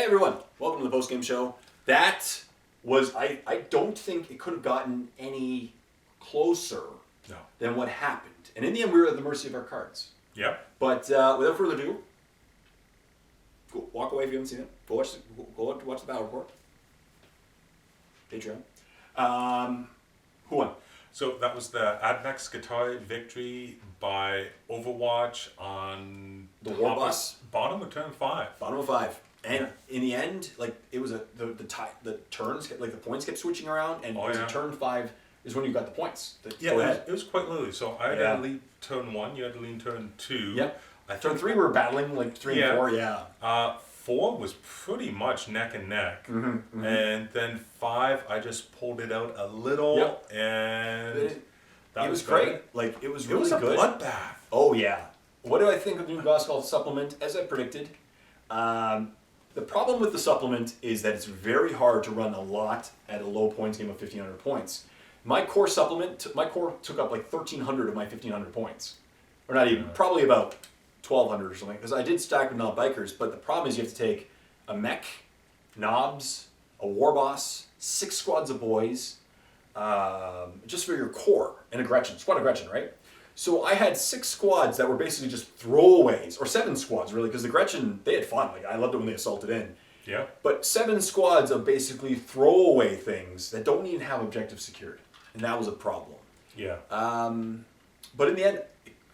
everyone, welcome to the post-game show. That was, I don't think it could have gotten any closer than what happened. And in the end, we were at the mercy of our cards. Yep. But without further ado, go, walk away if you haven't seen it. Go watch the battle report. Patreon. Who won? So that was the Admex Guitar victory by Overwatch on The War Bus. Bottom of turn 5. Bottom of 5. And in the end, like it was the turns, like the points kept switching around, and it was turn 5 is when you got the points. It was quite literally. So I had to lead turn 1, you had to lead turn 2. Yep. Turn 3 we were battling like 3 and 4, yeah. 4 was pretty much neck and neck. Mm-hmm. And then 5, I just pulled it out a little, and it was great. Like it was really good. It was a bloodbath. Oh yeah. What do I think of the new Gospel supplement? As I predicted, the problem with the supplement is that it's very hard to run a lot at a low points game of 1,500 points. My core supplement, took up like 1,300 of my 1,500 points, or not even, probably about 1,200 or something. Because I did stack with knob bikers, but the problem is you have to take a mech, knobs, a war boss, 6 squads of boys, just for your core, and a Gretchen, squad of Gretchen, right? So I had 6 squads that were basically just throwaways, or 7 squads really, because the Gretchen, they had fun. Like I loved it when they assaulted in. Yeah. But 7 squads of basically throwaway things that don't even have objectives secured, and that was a problem. Yeah. But in the end,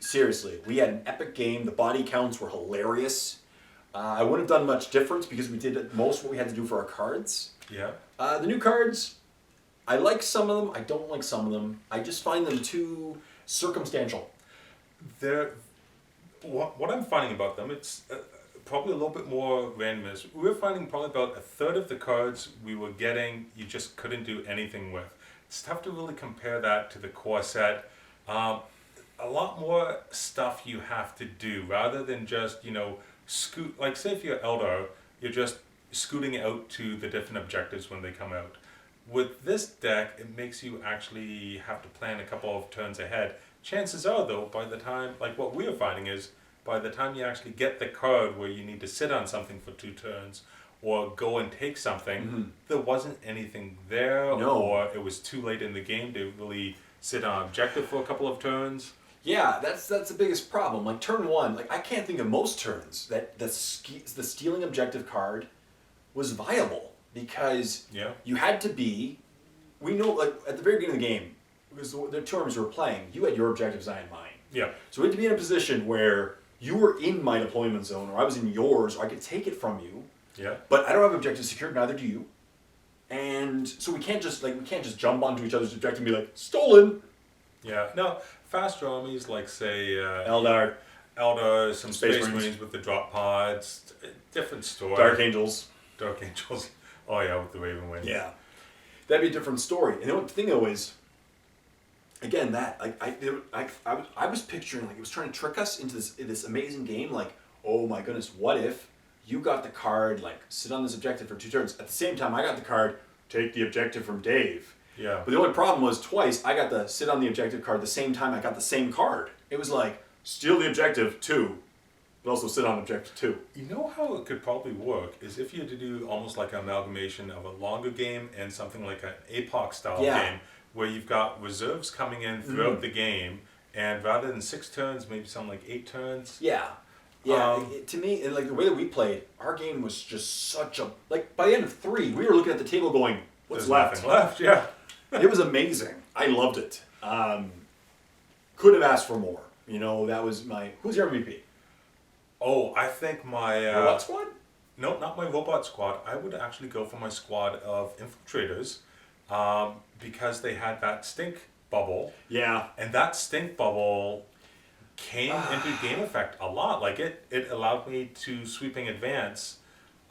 seriously, we had an epic game. The body counts were hilarious. I wouldn't have done much different because we did most what we had to do for our cards. Yeah. The new cards, I like some of them. I don't like some of them. I just find them too circumstantial. What I'm finding about them, it's probably a little bit more randomness. We were finding probably about a third of the cards we were getting, you just couldn't do anything with. It's tough to really compare that to the core set. A lot more stuff you have to do rather than just, scoot. Like say if you're Eldar, you're just scooting out to the different objectives when they come out. With this deck, it makes you actually have to plan a couple of turns ahead. Chances are, though, by the time, like what we are finding is, by the time you actually get the card where you need to sit on something for 2 turns, or go and take something, there wasn't anything there, or it was too late in the game to really sit on objective for a couple of turns. Yeah, that's the biggest problem. Like turn 1, like I can't think of most turns that the stealing objective card was viable. Because you had to be, we know, like at the very beginning of the game, because the terms we were playing, you had your objectives, I had mine. Yeah. So we had to be in a position where you were in my deployment zone, or I was in yours, or I could take it from you. Yeah. But I don't have objectives secured, neither do you. And so we can't just jump onto each other's objective and be like, stolen! Yeah. No, faster armies like say Eldar, some Space Marines with the drop pods, different story. Dark Angels. Oh yeah, with the Raven Wings. Yeah, that'd be a different story. And the only thing though is, again, that I was picturing like it was trying to trick us into this amazing game. Like, oh my goodness, what if you got the card like sit on this objective for 2 turns? At the same time, I got the card take the objective from Dave. Yeah. But the only problem was twice I got the sit on the objective card the same time I got the same card. It was like steal the objective 2. But also sit on objective 2. You know how it could probably work is if you had to do almost like an amalgamation of a longer game and something like an APOC style game where you've got reserves coming in throughout the game, and rather than 6 turns, maybe something like 8 turns. Yeah. Yeah, to me, and like the way that we played, our game was just such a, like by the end of 3, we were looking at the table going, what's left? Nothing left, yeah. It was amazing. I loved it. Could have asked for more. That was who's your MVP? Oh, I think my... Robot squad? No, not my robot squad. I would actually go for my squad of infiltrators because they had that stink bubble. Yeah. And that stink bubble came into game effect a lot. Like it allowed me to sweeping advance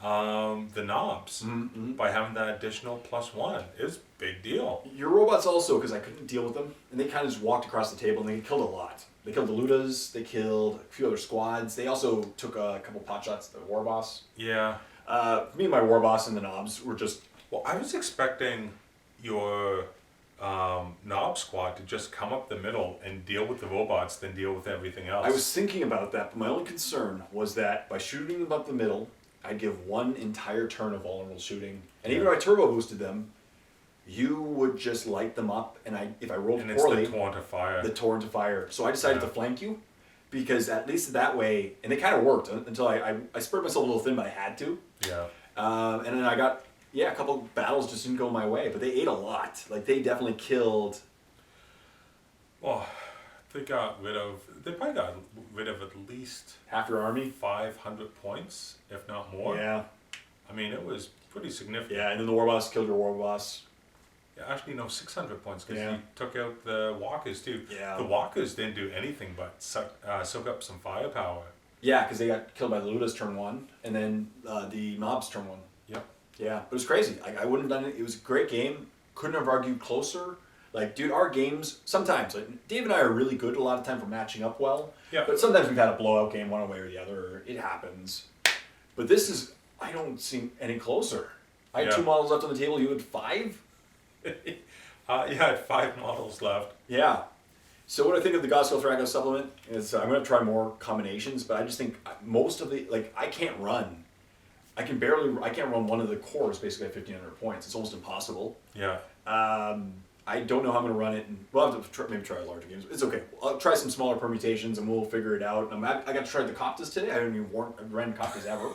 the knobs by having that additional +1. It was a big deal. Your robots also, because I couldn't deal with them, and they kind of just walked across the table and they killed a lot. They killed the Ludas, they killed a few other squads. They also took a couple pot shots at the War Boss. Yeah. Me and my War Boss and the Knobs were just... Well, I was expecting your Knob squad to just come up the middle and deal with the robots, then deal with everything else. I was thinking about that, but my only concern was that by shooting them up the middle, I'd give one entire turn of vulnerable shooting, and even if I turbo boosted them, you would just light them up, and if I rolled And poorly, it's the torrent of fire. the torrent of fire. So I decided to flank you, because at least that way, and it kind of worked until I spread myself a little thin, but I had to. Yeah. And then I got, a couple battles just didn't go my way, but they ate a lot. Like, they definitely killed. Well, they probably got rid of at least Half your army. 500 points, if not more. Yeah. I mean, it was pretty significant. Yeah, and then the war boss killed your war boss. Yeah, actually, no, 600 points because Yeah. he took out the walkers too. Yeah. The walkers didn't do anything but soak up some firepower. Yeah, because they got killed by Luda's turn 1, and then the mobs turn 1. Yep. Yeah, but it was crazy. I wouldn't have done it. It was a great game. Couldn't have argued closer. Like, dude, our games, sometimes, like, Dave and I are really good a lot of time for matching up well. Yeah. But sometimes we've had a blowout game one way or the other. It happens. But this is, I don't see any closer. I had Yeah. 2 models left on the table. You had 5? You had 5 models left. Yeah. So what I think of the Gospel Thraco supplement is I'm going to try more combinations, but I just think most of the, like, I can't run. I can't run one of the cores basically at 1,500 points. It's almost impossible. Yeah. I don't know how I'm going to run it, and we'll have to maybe try larger games. It's okay. I'll try some smaller permutations, and we'll figure it out. I got to try the Coptas today. I haven't even ran Coptas ever.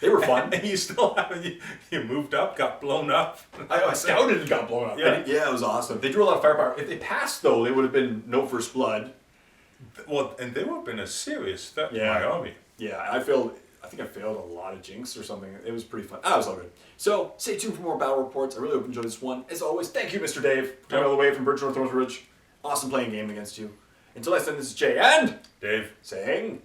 They were fun. And you still haven't, you moved up, got blown up. I scouted and got blown up. Yeah. Yeah, it was awesome. They drew a lot of firepower. If they passed, though, they would have been no first blood. Well, and they would have been a serious threat Yeah. to my army. Yeah, I think I failed a lot of jinx or something. It was pretty fun. It was all good. So, stay tuned for more battle reports. I really hope you enjoyed this one. As always, thank you, Mr. Dave, for coming all the way from Bridge North Northridge. Awesome playing game against you. Until next time, this is Jay and Dave. saying...